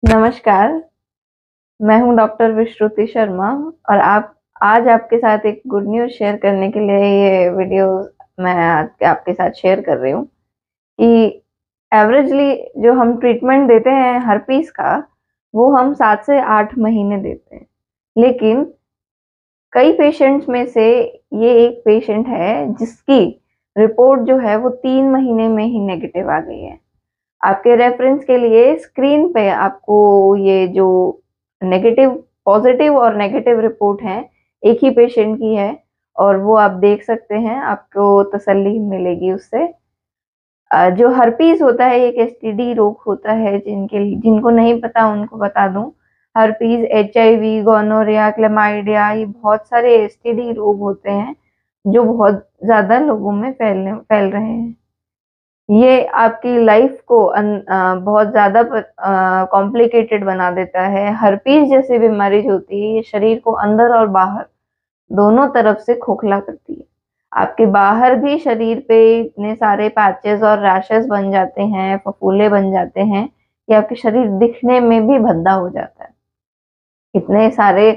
नमस्कार, मैं हूँ डॉक्टर विश्रुति शर्मा और आप आज आपके साथ एक गुड न्यूज़ शेयर करने के लिए ये वीडियो मैं आज आपके साथ शेयर कर रही हूँ कि एवरेजली जो हम ट्रीटमेंट देते हैं हर्पीस का, वो हम 7 से 8 महीने देते हैं। लेकिन कई पेशेंट्स में से ये एक पेशेंट है जिसकी रिपोर्ट जो है वो 3 महीने में ही नेगेटिव आ गई है। आपके रेफरेंस के लिए स्क्रीन पे आपको ये जो नेगेटिव पॉजिटिव और नेगेटिव रिपोर्ट है, एक ही पेशेंट की है और वो आप देख सकते हैं, आपको तसल्ली मिलेगी उससे। जो हर्पीज़ होता है एक एसटीडी रोग होता है जिनको नहीं पता उनको बता दूँ। हर्पीज़, एचआईवी, गोनोरिया, क्लैमाइडिया ये बहुत सारे एसटीडी रोग होते हैं, जो बहुत ज़्यादा लोगों में फैल रहे हैं। ये आपकी लाइफ को बहुत ज़्यादा कॉम्प्लिकेटेड बना देता है। हर्पीज़ जैसी बीमारी जो होती है, ये शरीर को अंदर और बाहर दोनों तरफ से खोखला करती है। आपके बाहर भी शरीर पे इतने सारे पैचेज़ और रैशेज़ बन जाते हैं, फफूंदे बन जाते हैं कि आपके शरीर दिखने में भी भद्दा हो जाता है। इतने सारे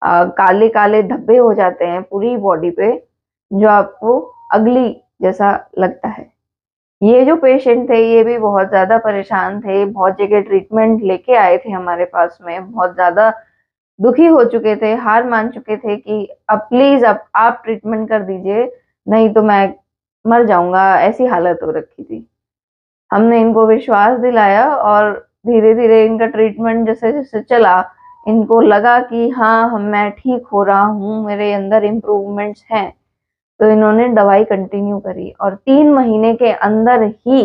काले-काले धब्बे हो जाते हैं पूरी बॉडी पे, जो आपको अगली जैसा लगता है। ये जो पेशेंट थे, ये भी बहुत ज़्यादा परेशान थे, बहुत जगह ट्रीटमेंट लेके आए थे हमारे पास में, बहुत ज़्यादा दुखी हो चुके थे, हार मान चुके थे कि अब प्लीज़ अब आप ट्रीटमेंट कर दीजिए, नहीं तो मैं मर जाऊँगा, ऐसी हालत हो रखी थी। हमने इनको विश्वास दिलाया और धीरे-धीरे इनका ट्रीटमेंट जैसे-जैसे चला, इनको लगा कि हाँ, मैं ठीक हो रहा हूँ, मेरे अंदर इम्प्रूवमेंट्स हैं। तो इन्होंने दवाई कंटिन्यू करी और 3 महीने के अंदर ही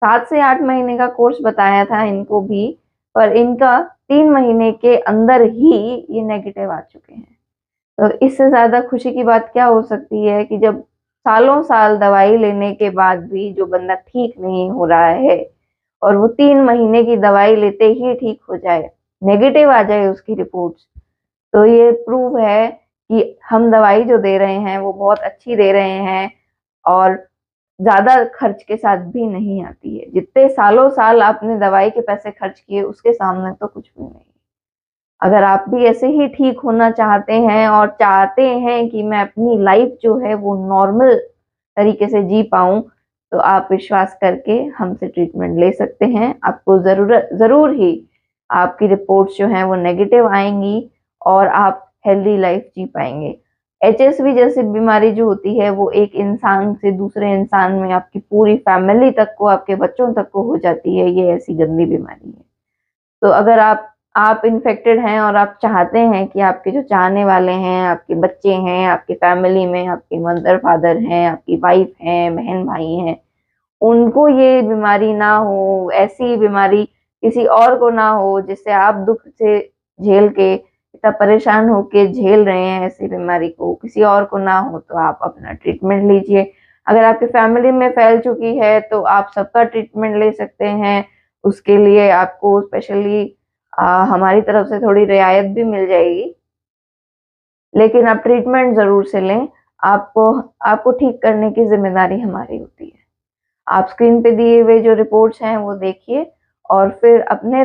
7 से 8 महीने का कोर्स बताया था इनको भी, पर इनका 3 महीने के अंदर ही ये नेगेटिव आ चुके हैं। तो इससे ज़्यादा खुशी की बात क्या हो सकती है कि जब सालों-साल दवाई लेने के बाद भी जो बंदा ठीक नहीं हो रहा है और वो 3 महीने की दवाई लेते ही ठीक हो जाए, नेगेटिव आ जाए उसकी रिपोर्ट्स, तो ये प्रूव है कि हम दवाई जो दे रहे हैं वो बहुत अच्छी दे रहे हैं और ज़्यादा खर्च के साथ भी नहीं आती है। जितने सालों-साल आपने दवाई के पैसे खर्च किए उसके सामने तो कुछ भी नहीं। अगर आप भी ऐसे ही ठीक होना चाहते हैं और चाहते हैं कि मैं अपनी लाइफ़ जो है वो नॉर्मल तरीके से जी पाऊँ, तो आप विश्वास करके हमसे ट्रीटमेंट ले सकते हैं। आपको ज़रूर ही आपकी रिपोर्ट्स जो हैं वो नेगेटिव आएँगी और आप हेल्दी लाइफ़ जी पाएँगे। एचएसवी जैसी बीमारी जो होती है वो एक इंसान से दूसरे इंसान में आपकी पूरी फैमिली तक को, आपके बच्चों तक को हो जाती है, ये ऐसी गंदी बीमारी है। तो अगर आप इन्फेक्टेड हैं और आप चाहते हैं कि आपके जो चाहने वाले हैं, आपके बच्चे हैं, आपकी फैमिली में आपके मदर-फादर हैं, आपकी वाइफ हैं, बहन-भाई हैं, उनको ये बीमारी ना हो, ऐसी बीमारी किसी और को ना हो जिससे आप दुःख से झेल के इतना परेशान होके झेल रहे हैं ऐसी बीमारी को, किसी और को ना हो तो आप अपना ट्रीटमेंट लीजिए। अगर आपकी फैमिली में फैल चुकी है तो आप सबका ट्रीटमेंट ले सकते हैं। उसके लिए आपको स्पेशली हमारी तरफ से थोड़ी रियायत भी मिल जाएगी। लेकिन आप ट्रीटमेंट ज़रूर से लें, आपको आपको ठीक करने की ज़िम्मेदारी हमारी होती है। आप स्क्रीन पे दिए हुए जो रिपोर्ट्स हैं वो देखिए और फिर अपनी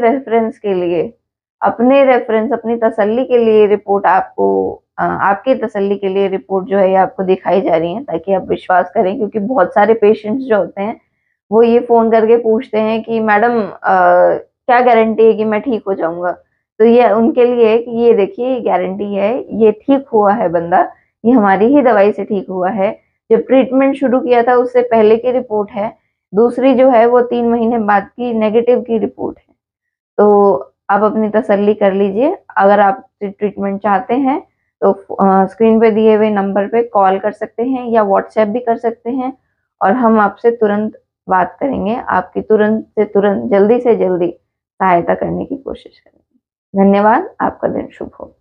तसल्ली के लिए रिपोर्ट आपकी तसल्ली के लिए रिपोर्ट जो है ये आपको दिखाई जा रही है ताकि आप विश्वास करें, क्योंकि बहुत सारे पेशेंट्स जो होते हैं वो ये फ़ोन करके पूछते हैं कि मैडम क्या गारंटी है कि मैं ठीक हो जाऊँगा? तो ये उनके लिए है कि ये देखिए ये गारंटी है, ये ठीक हुआ है बंदा, ये हमारी ही दवाई से ठीक हुआ है। जब ट्रीटमेंट शुरू किया था उससे पहले की रिपोर्ट है, दूसरी जो है वो 3 महीने बाद की नेगेटिव की रिपोर्ट है। तो आप अपनी तसल्ली कर लीजिए। अगर आप ट्रीटमेंट चाहते हैं तो स्क्रीन पे दिए हुए नंबर पे कॉल कर सकते हैं या व्हाट्सएप भी कर सकते हैं और हम आपसे तुरंत बात करेंगे। आपकी तुरंत से तुरंत, जल्दी से जल्दी सहायता करने की कोशिश करेंगे। धन्यवाद, आपका दिन शुभ हो।